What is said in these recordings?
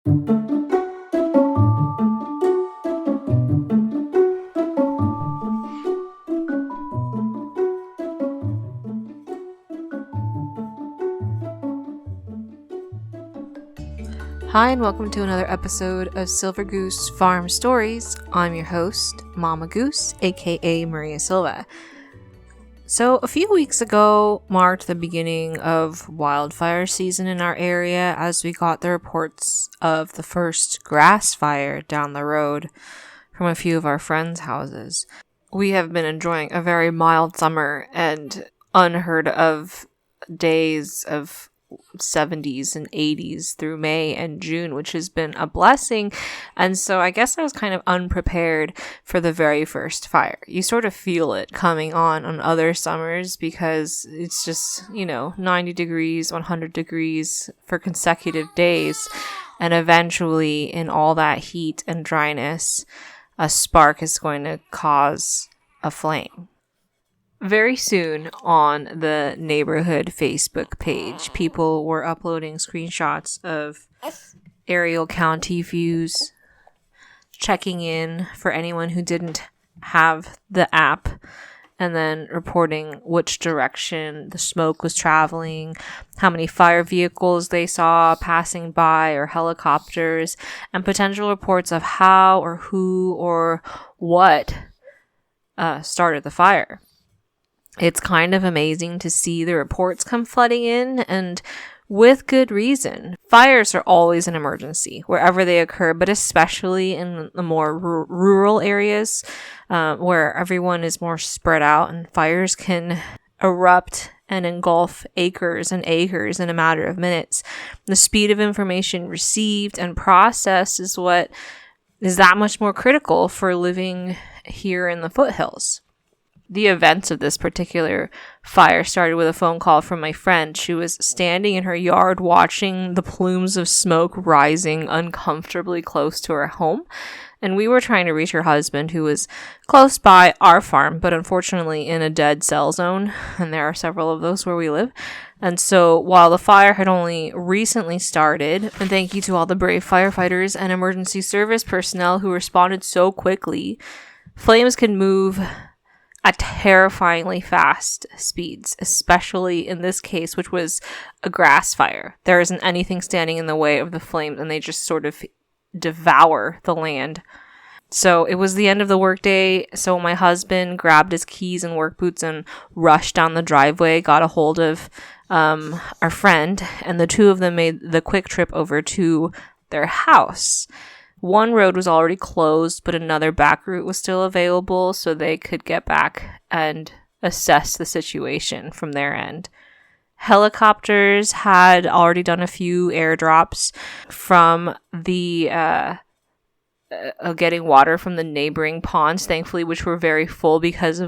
Hi, and welcome to another episode of Silver Goose Farm Stories. I'm your host, Mama Goose, aka Maria Silva. So, a few weeks ago marked the beginning of wildfire season in our area as we got the reports of the first grass fire down the road from a few of our friends' houses. We have been enjoying a very mild summer and unheard of days of 70s and 80s through May and June, which has been a blessing. And so I guess I was kind of unprepared for the very first fire. You sort of feel it coming on other summers because it's just, 90 degrees, 100 degrees for consecutive days. And eventually, in all that heat and dryness, a spark is going to cause a flame. Very soon on the neighborhood Facebook page, people were uploading screenshots of aerial county views, checking in for anyone who didn't have the app, and then reporting which direction the smoke was traveling, how many fire vehicles they saw passing by or helicopters, and potential reports of how or who or what started the fire. It's kind of amazing to see the reports come flooding in, and with good reason. Fires are always an emergency wherever they occur, but especially in the more rural areas where everyone is more spread out, and fires can erupt and engulf acres and acres in a matter of minutes. The speed of information received and processed is what is that much more critical for living here in the foothills. The events of this particular fire started with a phone call from my friend. She was standing in her yard watching the plumes of smoke rising uncomfortably close to her home. And we were trying to reach her husband, who was close by our farm, but unfortunately in a dead cell zone. And there are several of those where we live. And so while the fire had only recently started, and thank you to all the brave firefighters and emergency service personnel who responded so quickly, flames can move at terrifyingly fast speeds, especially in this case, which was a grass fire. There isn't anything standing in the way of the flames, and they just sort of devour the land. So it was the end of the workday, so my husband grabbed his keys and work boots and rushed down the driveway, got a hold of our friend, and the two of them made the quick trip over to their house. One road was already closed, but another back route was still available, so they could get back and assess the situation from their end. Helicopters had already done a few airdrops from the getting water from the neighboring ponds, thankfully, which were very full because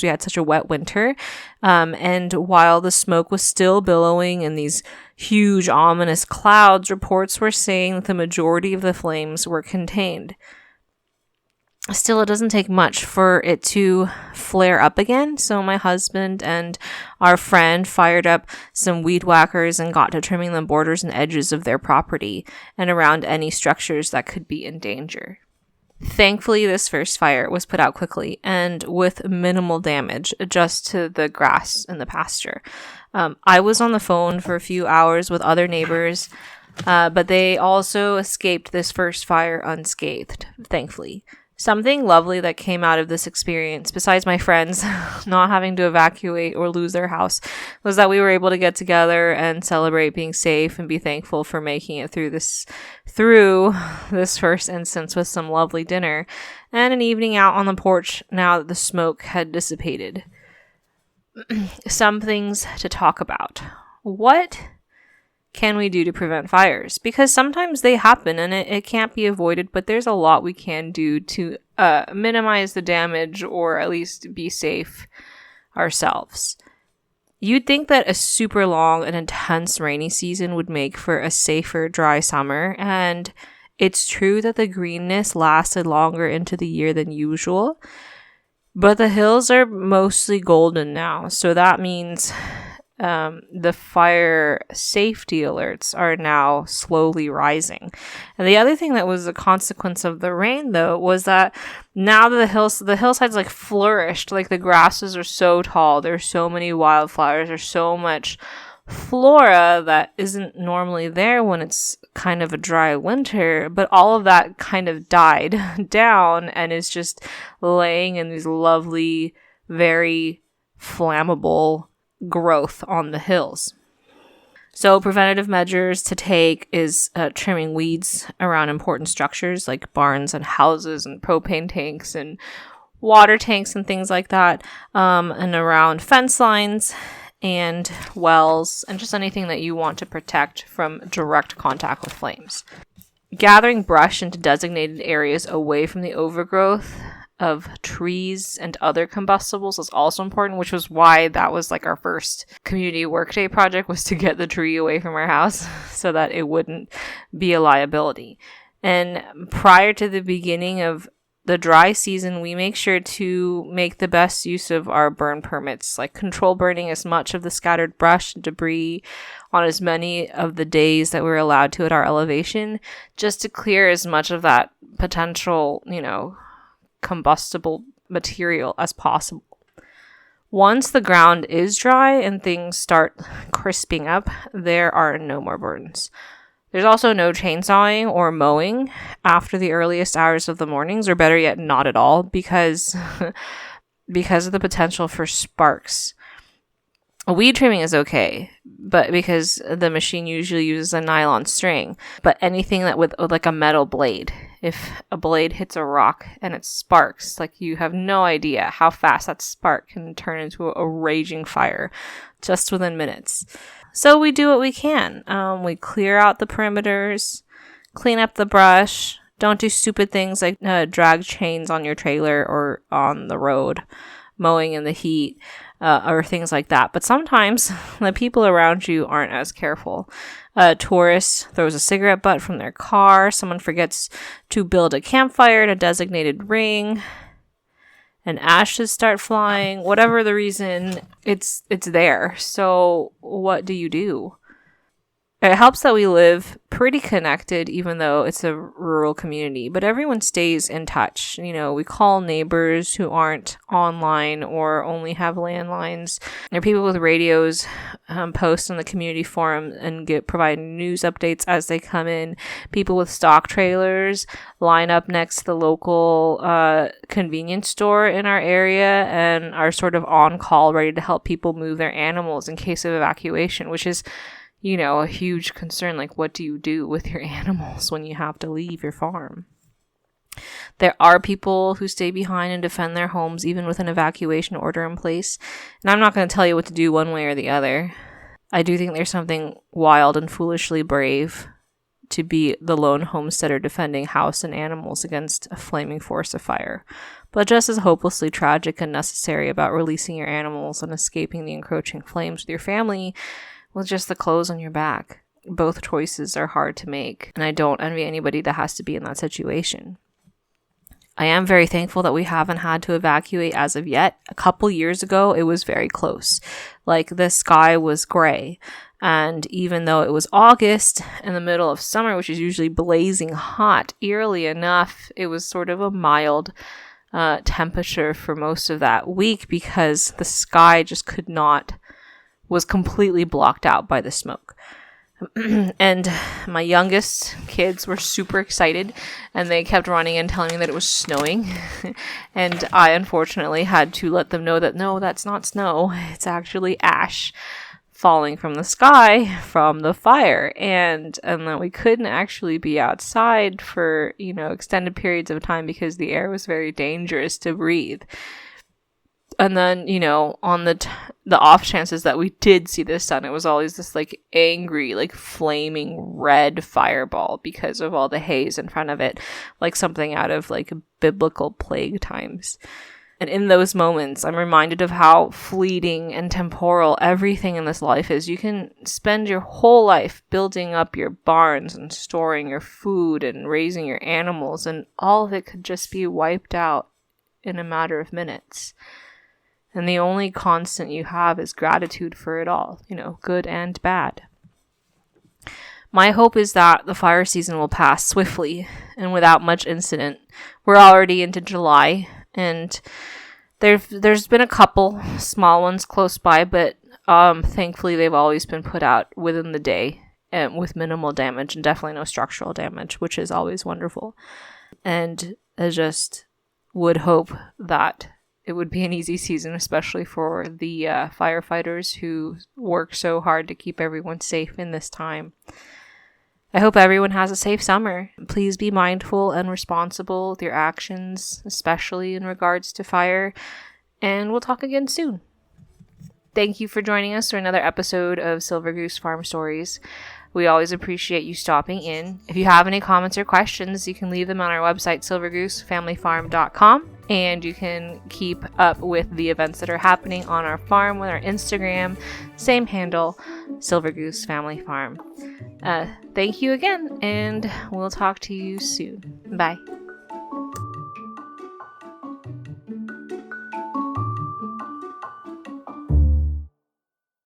we had such a wet winter. And while the smoke was still billowing in these huge ominous clouds, reports were saying that the majority of the flames were contained. Still, it doesn't take much for it to flare up again, so my husband and our friend fired up some weed whackers and got to trimming the borders and edges of their property and around any structures that could be in danger. Thankfully, this first fire was put out quickly and with minimal damage just to the grass in the pasture. I was on the phone for a few hours with other neighbors, but they also escaped this first fire unscathed, thankfully. Something lovely that came out of this experience, besides my friends not having to evacuate or lose their house, was that we were able to get together and celebrate being safe and be thankful for making it through this first instance with some lovely dinner and an evening out on the porch now that the smoke had dissipated. Some things to talk about. What can we do to prevent fires? Because sometimes they happen and it can't be avoided, but there's a lot we can do to minimize the damage or at least be safe ourselves. You'd think that a super long and intense rainy season would make for a safer, dry summer, and it's true that the greenness lasted longer into the year than usual, but the hills are mostly golden now, so that means the fire safety alerts are now slowly rising. And the other thing that was a consequence of the rain, though, was that now the hillsides like flourished. Like the grasses are so tall. There's so many wildflowers. There's so much flora that isn't normally there when it's kind of a dry winter, but all of that kind of died down and is just laying in these lovely, very flammable growth on the hills. So preventative measures to take is trimming weeds around important structures like barns and houses and propane tanks and water tanks and things like that, and around fence lines and wells and just anything that you want to protect from direct contact with flames. Gathering brush into designated areas away from the overgrowth of trees and other combustibles is also important, which was why that was like our first community workday project, was to get the tree away from our house so that it wouldn't be a liability. And prior to the beginning of the dry season, we make sure to make the best use of our burn permits, like control burning as much of the scattered brush and debris on as many of the days that we're allowed to at our elevation, just to clear as much of that potential, combustible material as possible. Once the ground is dry and things start crisping up, there are no more burns. There's also no chainsawing or mowing after the earliest hours of the mornings, or better yet, not at all, because of the potential for sparks. Weed trimming is okay, but because the machine usually uses a nylon string. But anything that with like a metal blade, if a blade hits a rock and it sparks, like you have no idea how fast that spark can turn into a raging fire just within minutes. So we do what we can. We clear out the perimeters, clean up the brush, don't do stupid things like drag chains on your trailer or on the road, mowing in the heat, or things like that. But sometimes the people around you aren't as careful. A tourist throws a cigarette butt from their car. Someone forgets to build a campfire in a designated ring, and ashes start flying. Whatever the reason, it's there. So what do you do? It helps that we live pretty connected, even though it's a rural community, but everyone stays in touch. We call neighbors who aren't online or only have landlines. There are people with radios post on the community forum and provide news updates as they come in. People with stock trailers line up next to the local convenience store in our area and are sort of on call, ready to help people move their animals in case of evacuation, which is a huge concern. Like, what do you do with your animals when you have to leave your farm? There are people who stay behind and defend their homes, even with an evacuation order in place. And I'm not going to tell you what to do one way or the other. I do think there's something wild and foolishly brave to be the lone homesteader defending house and animals against a flaming forest of fire, but just as hopelessly tragic and necessary about releasing your animals and escaping the encroaching flames with your family with just the clothes on your back. Both choices are hard to make, and I don't envy anybody that has to be in that situation. I am very thankful that we haven't had to evacuate as of yet. A couple years ago, it was very close. Like, the sky was gray, and even though it was August in the middle of summer, which is usually blazing hot, eerily enough, it was sort of a mild temperature for most of that week because the sky just was completely blocked out by the smoke. And my youngest kids were super excited, and they kept running and telling me that it was snowing. And I unfortunately had to let them know that no, that's not snow. It's actually ash falling from the sky from the fire, and that we couldn't actually be outside for extended periods of time because the air was very dangerous to breathe. And then, on the off chances that we did see the sun, it was always this angry, flaming red fireball because of all the haze in front of it, like something out of biblical plague times. And in those moments, I'm reminded of how fleeting and temporal everything in this life is. You can spend your whole life building up your barns and storing your food and raising your animals, and all of it could just be wiped out in a matter of minutes. And the only constant you have is gratitude for it all, good and bad. My hope is that the fire season will pass swiftly and without much incident. We're already into July, and there's been a couple small ones close by, but thankfully they've always been put out within the day and with minimal damage and definitely no structural damage, which is always wonderful. And I just would hope that it would be an easy season, especially for the firefighters who work so hard to keep everyone safe in this time. I hope everyone has a safe summer. Please be mindful and responsible with your actions, especially in regards to fire. And we'll talk again soon. Thank you for joining us for another episode of Silver Goose Farm Stories. We always appreciate you stopping in. If you have any comments or questions, you can leave them on our website, silvergoosefamilyfarm.com. And you can keep up with the events that are happening on our farm with our Instagram, same handle, Silver Goose Family Farm. Thank you again, and we'll talk to you soon. Bye.